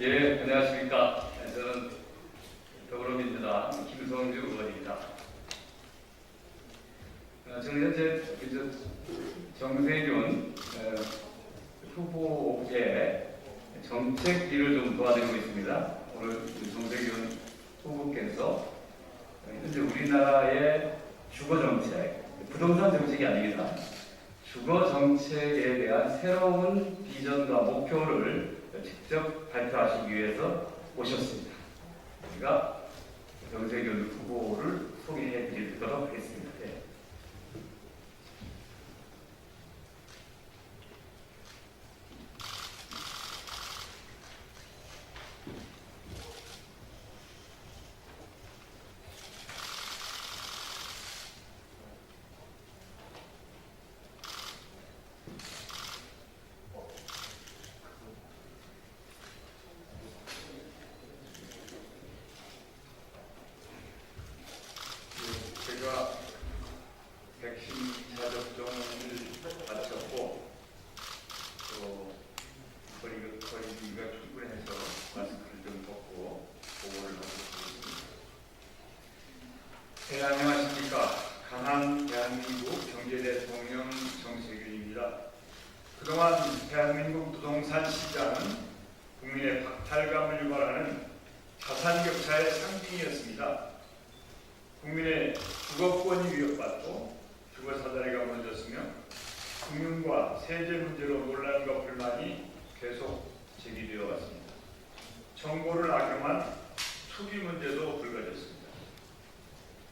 예, 안녕하십니까. 저는 더불어민주당 김성주 의원입니다. 저는 현재 정세균 후보의 정책 일을 좀 도와드리고 있습니다. 오늘 정세균 후보께서 현재 우리나라의 주거 정책, 부동산 정책이 아닙니다. 주거 정책에 대한 새로운 비전과 목표를 직접 발표하시기 위해서 오셨습니다. 우리가 정세균 후보를 소개해 드리도록 하겠습니다. 네. 제가 백신 2차 접종을 마쳤고 또 거리가 충분해서 마스크를 좀 벗고 보고를 하고 있습니다. 네, 안녕하십니까. 강한 대한민국 경제대통령 정세균입니다. 그동안 대한민국 부동산 시장은 국민의 박탈감을 유발하는 자산격차의 상징이었습니다. 국민의 주거권이 위협받고 주거사다리가 무너졌으며 금융과 세제 문제로 논란과 불만이 계속 제기되어 왔습니다. 정보를 악용한 투기 문제도 불거졌습니다.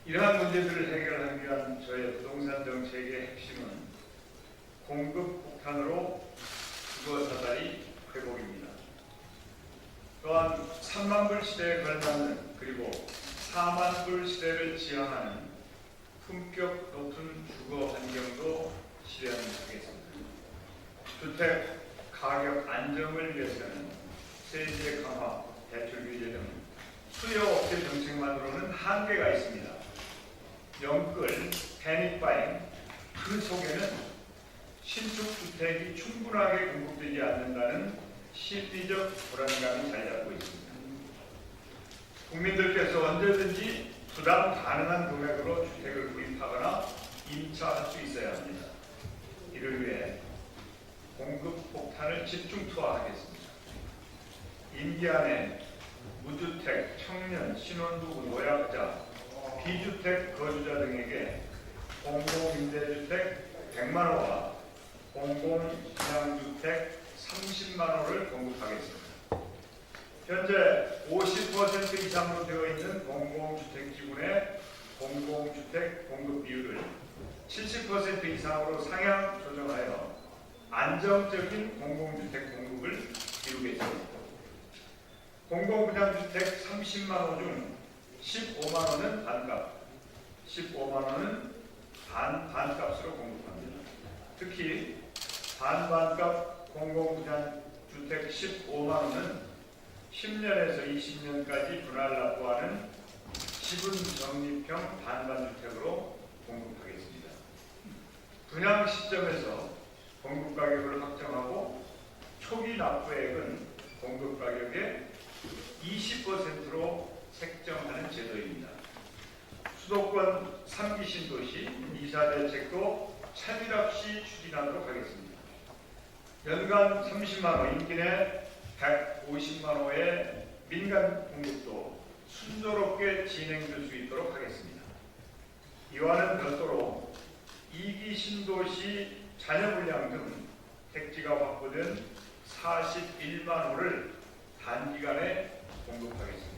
이러한 문제들을 해결하기 위한 저의 부동산 정책의 핵심은 공급 폭탄으로 주거사다리 회복입니다. 또한 3만 불 시대에 걸맞는 그리고 4만 불 시대를 지향하는 품격 높은 주거 환경도 실현하겠습니다. 주택 가격 안정을 위해서는 세제 강화, 대출 규제 등 수요 억제 정책만으로는 한계가 있습니다. 영끌, 패닉바잉, 그 속에는 신축 주택이 충분하게 공급되지 않는다는 심리적 불안감이 자리 잡고 있습니다. 국민들께서 언제든지 부담 가능한 금액으로 주택을 구입하거나 임차할 수 있어야 합니다. 이를 위해 공급 폭탄을 집중 투하하겠습니다. 임기 안에 무주택, 청년, 신혼부부, 노약자, 비주택 거주자 등에게 공공임대주택 100만 호와 공공분양주택 30만 호를 공급하겠습니다. 현재 50% 이상으로 되어 있는 공공주택지분의 공공주택 공급 비율을 70% 이상으로 상향 조정하여 안정적인 공공주택 공급을 이루겠습니다. 공공분양주택 30만 호 중 15만 호는 반값, 15만 호는 반값으로 공급합니다. 특히 반값 공공분양주택 15만 호는 10년에서 20년까지 분할 납부하는 지분 적립형 반반주택으로 공급하겠습니다. 분양 시점에서 공급 가격을 확정하고 초기 납부액은 공급 가격의 20%로 책정하는 제도입니다. 수도권 3기 신도시 이사 대책도 차질 없이 추진하도록 하겠습니다. 연간 30만 호, 임기 내 150만 호의 민간 공급도 순조롭게 진행될 수 있도록 하겠습니다. 이와는 별도로 2기 신도시 자녀 분양 등 택지가 확보된 41만 호를 단기간에 공급하겠습니다.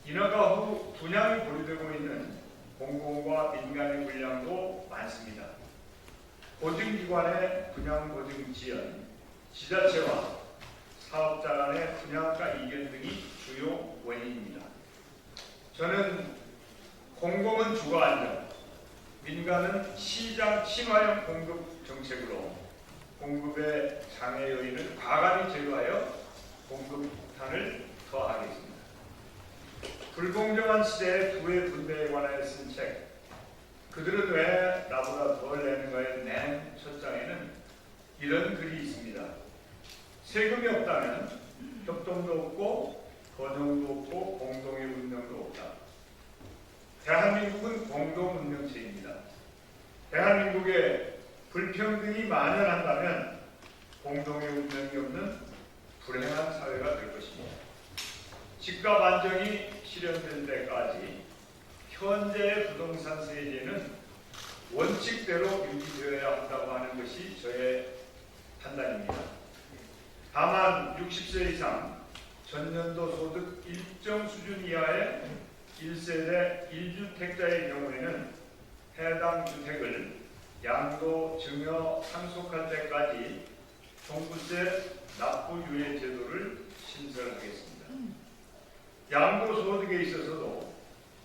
인허가 후 분양이 보류되고 있는 공공과 민간의 분양도 많습니다. 보증기관의 분양 보증 지연, 지자체와 사업자 간의 분양가 이견 등이 주요 원인입니다. 저는 공공은 주거 안정, 민간은 시장 친화형 공급 정책으로 공급의 장애 요인을 과감히 제거하여 공급 폭탄을 더하겠습니다. 불공정한 시대의 부의 분배에 관하여 쓴 책, 그들은 왜 나보다 덜 내는가의 맨 첫 장에는 이런 글이 있습니다. 세금이 없다면 협동 합동도 없고 번영도 없고 공동의 운명도 없다. 대한민국은 공동 운명체입니다. 대한민국에 불평등이 만연한다면 공동의 운명이 없는 불행한 사회가 될 것입니다. 집값 안정이 실현될 때까지 현재의 부동산 세제는 원칙대로 유지되어야 한다고 하는 것이 저의 판단입니다. 다만 60세 이상 전년도 소득 일정 수준 이하의 1세대 1주택자의 경우에는 해당 주택을 양도 증여 상속할 때까지 종부세 납부 유예 제도를 신설하겠습니다. 양도 소득에 있어서도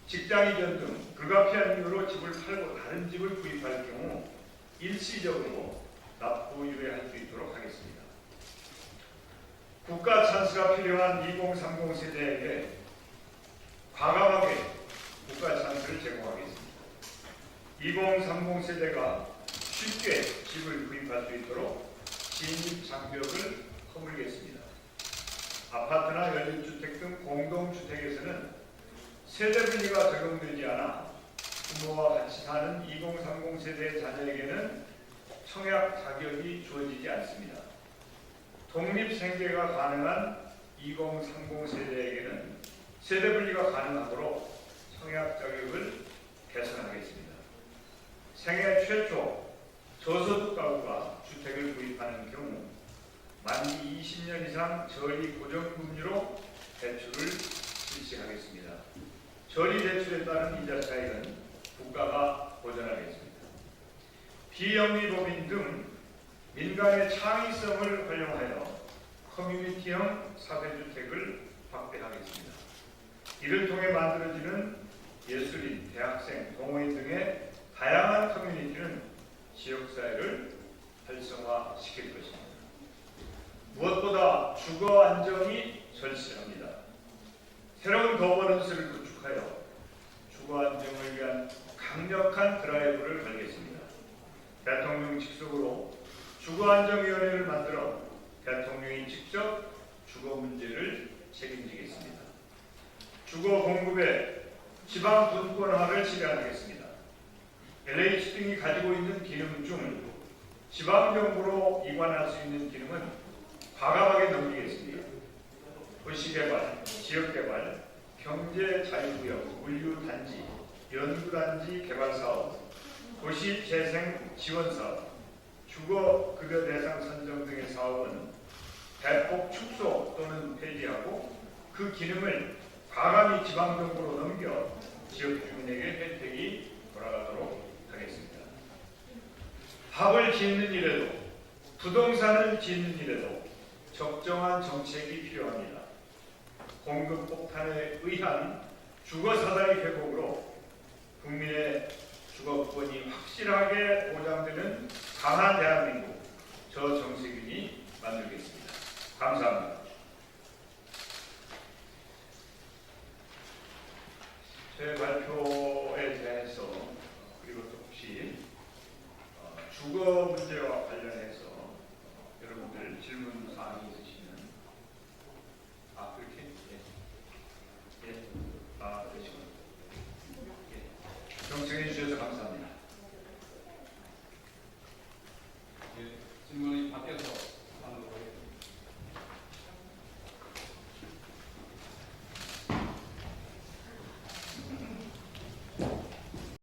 직장 이전 등 불가피한 이유로 집을 팔고 다른 집을 구입할 경우 일시적으로 납부 유예할 수 있도록 하겠습니다. 국가 찬스가 필요한 2030 세대에게 과감하게 국가 찬스를 제공하겠습니다. 2030 세대가 쉽게 집을 구입할 수 있도록 진입 장벽을 허물겠습니다. 아파트나 연립주택 등 공동주택에서는 세대 분리가 적용되지 않아 부모와 같이 사는 2030 세대의 자녀에게는 청약 자격이 주어지지 않습니다. 독립생계가 가능한 2030 세대에게는 세대 분리가 가능하도록 청약 자격을 개선하겠습니다. 생애 최초 저소득 가구가 주택을 구입하는 경우 만기 20년 이상 저리 고정금리로 대출을 실시하겠습니다. 저리 대출에 따른 이자 차익은 국가가 보전하겠습니다. 비영리법인 등 민간의 창의성을 활용하여 커뮤니티형 사회주택을 확대하겠습니다. 이를 통해 만들어지는 예술인, 대학생, 동호인 등의 다양한 커뮤니티는 지역사회를 활성화시킬 것입니다. 무엇보다 주거 안정이 절실합니다. 새로운 거버넌스를 구축하여 주거 안정을 위한 강력한 드라이브를 걸겠습니다. 대통령 직속으로 주거안정위원회를 만들어 대통령이 직접 주거 문제를 책임지겠습니다. 주거 공급의 지방 분권화를 실현하겠습니다. LH 등이 가지고 있는 기능 중 지방정부로 이관할 수 있는 기능은 과감하게 넘기겠습니다. 도시개발, 지역개발, 경제자유구역, 물류단지, 연구단지 개발사업, 도시재생 지원사업, 주거급여 대상 선정 등의 사업은 대폭 축소 또는 폐지하고 그 기능을 과감히 지방정부로 넘겨 지역 주민에게 혜택이 돌아가도록 하겠습니다. 밥을 짓는 일에도 부동산을 짓는 일에도 적정한 정책이 필요합니다. 공급 폭탄에 의한 주거사다리 회복으로 국민의 주거권이 확실하게 보장되는 강한 대한민국, 저 정세균이 만들겠습니다. 감사합니다. 제 발표에 대해서 그리고 또 혹시 주거 문제와 관련해서 여러분들 질문 사항이 있으시면 그렇게 그러시군요. 예. 경청해 주셔서 감사합니다.